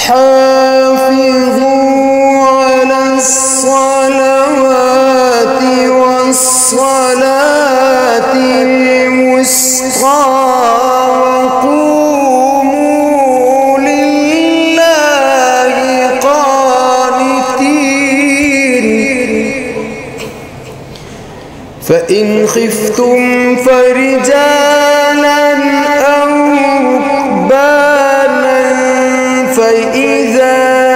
حافظوا على الصلوات والصلاة الوسطى وقوموا لله قانتين. فإن خفتم فرجالا أو ركبانا فإذا